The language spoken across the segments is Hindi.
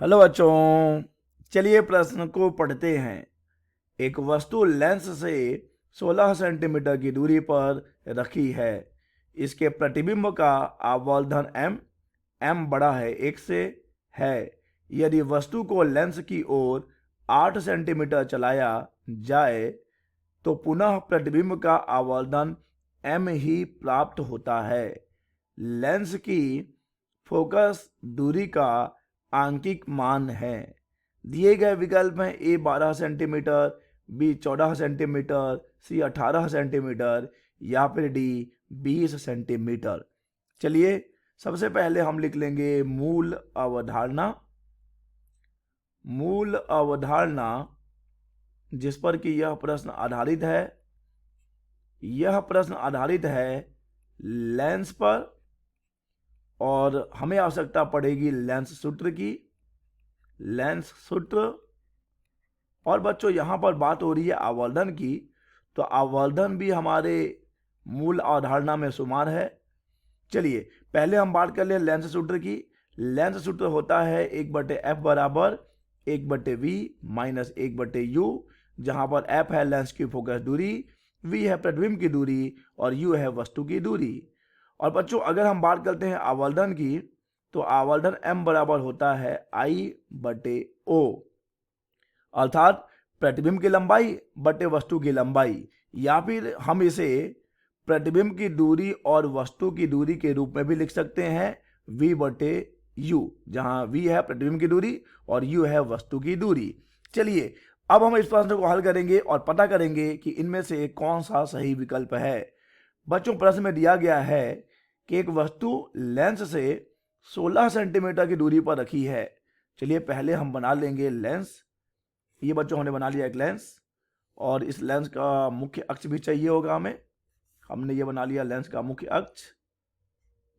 हेलो बच्चों, चलिए प्रश्न को पढ़ते हैं। एक वस्तु लेंस से 16 सेंटीमीटर की दूरी पर रखी है। इसके प्रतिबिंब का आवर्धन m बड़ा है 1 से है। यदि वस्तु को लेंस की ओर 8 सेंटीमीटर चलाया जाए तो पुनः प्रतिबिंब का आवर्धन m ही प्राप्त होता है। लेंस की फोकस दूरी का आंकिक मान है। दिए गए विकल्प हैं ए 12 सेंटीमीटर, बी 14 सेंटीमीटर, सी 18 सेंटीमीटर या फिर डी 20 सेंटीमीटर। चलिए सबसे पहले हम लिख लेंगे मूल अवधारणा। मूल अवधारणा जिस पर कि यह प्रश्न आधारित है, यह प्रश्न आधारित है लेंस पर और हमें आवश्यकता पड़ेगी लेंस सूत्र की। लेंस सूत्र और बच्चों यहां पर बात हो रही है आवर्धन की, तो आवर्धन भी हमारे मूल अवधारणा में शुमार है। चलिए पहले हम बात कर लें लेंस सूत्र की। लेंस सूत्र होता है 1/f बराबर 1/v माइनस 1/u, जहां पर f है लेंस की फोकस दूरी, v है प्रतिबिंब की दूरी और u है वस्तु की दूरी। और बच्चों अगर हम बात करते हैं आवर्धन की, तो आवर्धन m बराबर होता है I/O, अर्थात प्रतिबिंब की लंबाई बटे वस्तु की लंबाई, या फिर हम इसे प्रतिबिंब की दूरी और वस्तु की दूरी के रूप में भी लिख सकते हैं v/u, जहां v है प्रतिबिंब की दूरी और u है वस्तु की दूरी। चलिए अब हम इस प्रश्न को हल करेंगे और पता करेंगे कि इनमें से कौन सा सही विकल्प है। बच्चों प्रश्न में दिया गया है कि एक वस्तु लेंस से 16 सेंटीमीटर की दूरी पर रखी है। चलिए पहले हम बना लेंगे लेंस। ये बच्चों हमने बना लिया एक लेंस, और इस लेंस का मुख्य अक्ष भी चाहिए होगा हमें। हमने ये बना लिया लेंस का मुख्य अक्ष,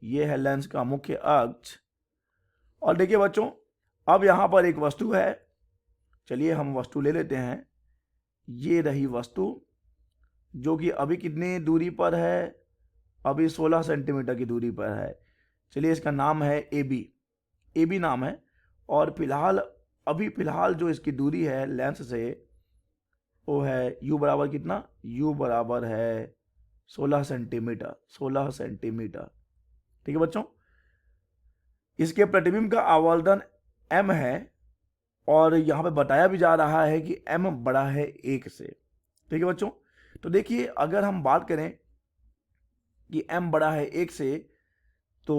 ये है लेंस का मुख्य अक्ष। और देखिए बच्चों अब यहां पर एक वस्तु है। चलिए हम वस्तु ले लेते हैं। ये रही वस्तु जो कि अभी कितनी दूरी पर है, अभी 16 सेंटीमीटर की दूरी पर है। चलिए इसका नाम है ए बी नाम है। और फिलहाल जो इसकी दूरी है लेंस से वो है u बराबर कितना, u बराबर है 16 सेंटीमीटर। 16 सेंटीमीटर, ठीक है बच्चों। इसके प्रतिबिंब का आवर्धन m है और यहां पे बताया भी जा रहा है कि m बड़ा है 1 से, ठीक है बच्चों। तो देखिए अगर हम बात करें कि m बड़ा है 1 से, तो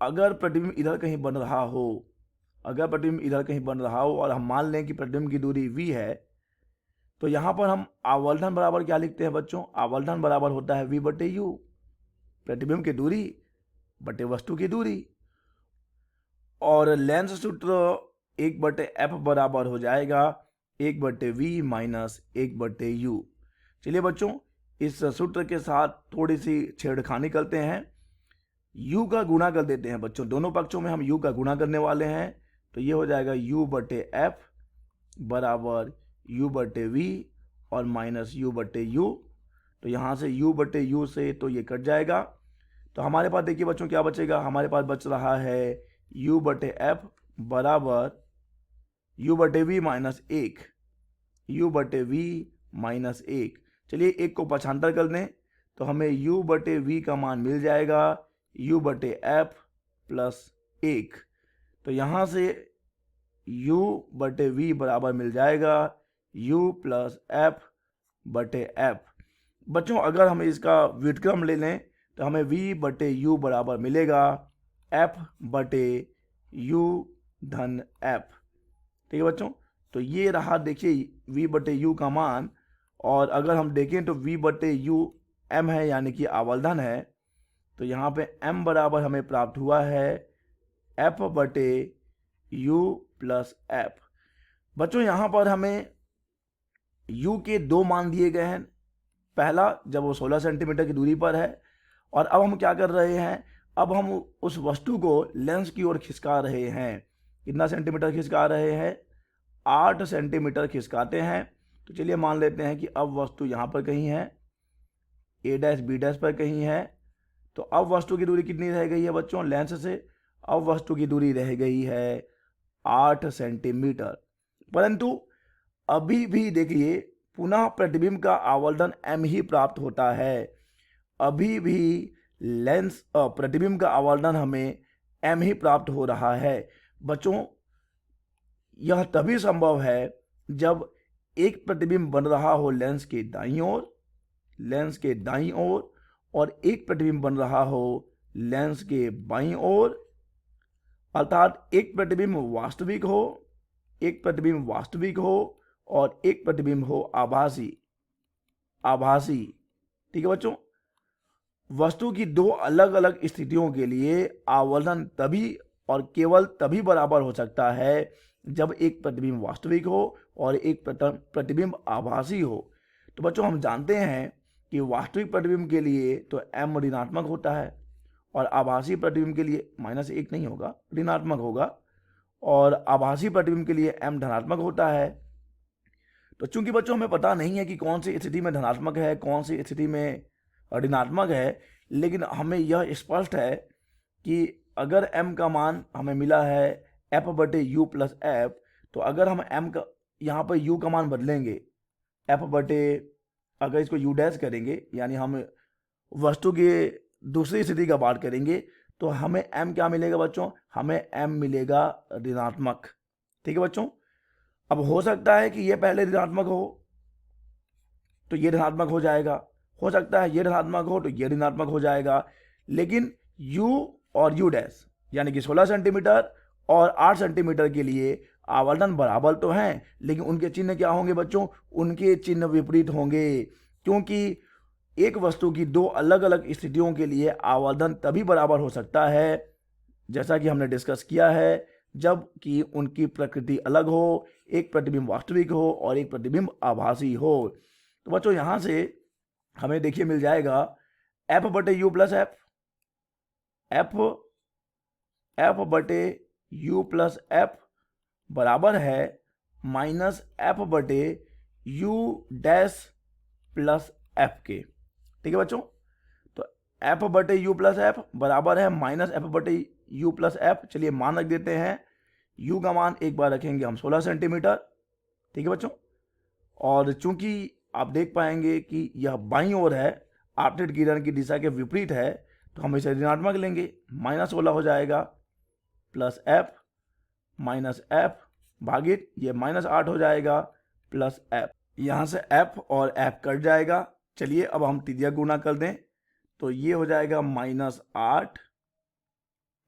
अगर प्रतिबिंब इधर कहीं बन रहा हो, अगर प्रतिबिंब इधर कहीं बन रहा हो और हम मान लें कि प्रतिबिंब की दूरी v है, तो यहां पर हम आवर्धन बराबर क्या लिखते हैं बच्चों, आवर्धन बराबर होता है v/u, प्रतिबिंब की दूरी बटे वस्तु की दूरी। और लेंस सूत्र 1/f बराबर हो जाएगा 1/v माइनस 1/u। चलिए बच्चों इस सूत्र के साथ थोड़ी सी छेड़खानी करते हैं। u का गुणा कर देते हैं बच्चों, दोनों पक्षों में हम u का गुणा करने वाले हैं। तो ये हो जाएगा u/f बराबर u/v और माइनस u/u। तो यहाँ से u/u से तो ये कट जाएगा। तो हमारे पास देखिए बच्चों क्या बचेगा, हमारे पास बच रहा है u/f बराबर u/v माइनस 1, u/v माइनस 1। चलिए एक को पक्षांतर कर दें तो हमें u/v का मान मिल जाएगा u/f प्लस 1। तो यहाँ से u/v बराबर मिल जाएगा u प्लस f/f। बच्चों अगर हम इसका व्युत्क्रम ले लें तो हमें v/u बराबर मिलेगा f/u धन f, ठीक है बच्चों। तो ये रहा देखिए v/u का मान। और अगर हम देखें तो v/u m है यानी कि आवर्धन है। तो यहाँ पे m बराबर हमें प्राप्त हुआ है f/u प्लस f। बच्चों यहाँ पर हमें u के दो मान दिए गए हैं। पहला जब वो 16 सेंटीमीटर की दूरी पर है, और अब हम क्या कर रहे हैं, अब हम उस वस्तु को लेंस की ओर खिसका रहे हैं। कितना सेंटीमीटर खिसका रहे हैं, 8 सेंटीमीटर खिसकाते हैं। तो चलिए मान लेते हैं कि अब वस्तु यहाँ पर कहीं है, a' b' पर कहीं है। तो अब वस्तु की दूरी कितनी रह गई है बच्चों लेंस से, अब वस्तु की दूरी रह गई है 8 सेंटीमीटर। परंतु अभी भी देखिए पुनः प्रतिबिंब का आवर्धन m ही प्राप्त होता है। अभी भी लेंस प्रतिबिंब का आवर्धन हमें m ही प्राप्त हो रहा है। बच्चों यह तभी संभव है जब एक प्रतिबिंब बन रहा हो लेंस के दाईं ओर, लेंस के दाईं ओर, और एक प्रतिबिंब बन रहा हो लेंस के बाईं ओर, अर्थात एक प्रतिबिंब वास्तविक हो, एक प्रतिबिंब वास्तविक हो और एक प्रतिबिंब हो आभासी। आभासी, ठीक है बच्चों। वस्तु की दो अलग अलग स्थितियों के लिए आवर्धन तभी और केवल तभी बराबर हो सकता है जब एक प्रतिबिंब वास्तविक हो और एक प्रतिबिंब आभासी हो। तो बच्चों हम जानते हैं कि वास्तविक प्रतिबिंब के लिए तो m ऋणात्मक होता है और आभासी प्रतिबिंब के लिए -1 नहीं होगा, ऋणात्मक होगा, और आभासी प्रतिबिंब के लिए m धनात्मक होता है। तो चूंकि बच्चों हमें पता नहीं है कि कौन सी स्थिति में धनात्मक है, कौन सी स्थिति में ऋणात्मक है, लेकिन हमें यह स्पष्ट है कि अगर m का मान हमें मिला है f/u + f, तो अगर हम m का यहाँ पर u का मान बदलेंगे अगर इसको u डैश करेंगे, यानी हम वस्तु की दूसरी स्थिति का बात करेंगे, तो हमें m क्या मिलेगा बच्चों? हमें m मिलेगा ऋणात्मक। ठीक है बच्चों। अब हो सकता है कि ये पहले ऋणात्मक हो तो ये ऋणात्मक हो जाएगा, हो सकता है ये ऋणात्मक हो तो ये ऋणात्मक हो जाएगा, लेकिन u और u डैश यानी कि 16 सेंटीमीटर और 8 सेंटीमीटर के लिए आवर्धन बराबर तो हैं, लेकिन उनके चिन्ह क्या होंगे बच्चों? उनके चिन्ह विपरीत होंगे, क्योंकि एक वस्तु की दो अलग अलग स्थितियों के लिए आवर्धन तभी बराबर हो सकता है, जैसा कि हमने डिस्कस किया है, जब कि उनकी प्रकृति अलग हो, एक प्रतिबिंब वास्तविक हो और एक प्रतिबिंब आभासी हो। तो बच्चों यहां से हमें देखिए मिल जाएगा f/u + f/u + f बराबर है -f/u डैश + f के। ठीक है बच्चों। तो f/u + f बराबर है -f/u + f। चलिए मान रख देते हैं, u का मान एक बार रखेंगे हम 16 सेंटीमीटर। ठीक है बच्चों। और चूंकि आप देख पाएंगे कि यह बाईं ओर है, आपतित किरण की दिशा के विपरीत है, तो हम इसे ऋणात्मक लेंगे, -16 हो जाएगा प्लस f -f भागित ये -8 हो जाएगा प्लस f। यहाँ से f और f कट जाएगा। चलिए अब हम त्रिज्या गुणा कर दें, तो ये हो जाएगा -8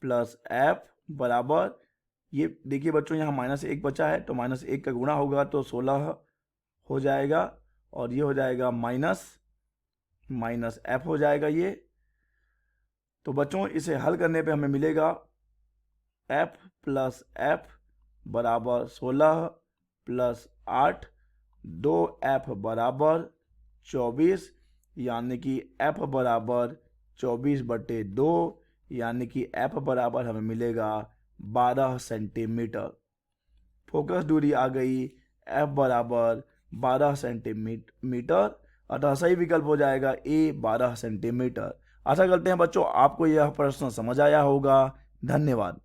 प्लस f बराबर, ये देखिए बच्चों यहाँ -1 बचा है, तो -1 का गुणा होगा तो 16 हो जाएगा, और ये हो जाएगा माइनस f हो जाएगा ये। तो बच्चों इसे हल करने पे हमें मिलेगा f + f बराबर 16 + 8, 2f बराबर 24, यानी कि f बराबर 24/2, यानी कि f बराबर हमें मिलेगा 12 सेंटीमीटर। फोकस दूरी आ गई f बराबर 12 सेंटीमीटर, अतः सही विकल्प हो जाएगा A 12 सेंटीमीटर। आशा करते हैं बच्चों आपको यह प्रश्न समझ आया होगा। धन्यवाद।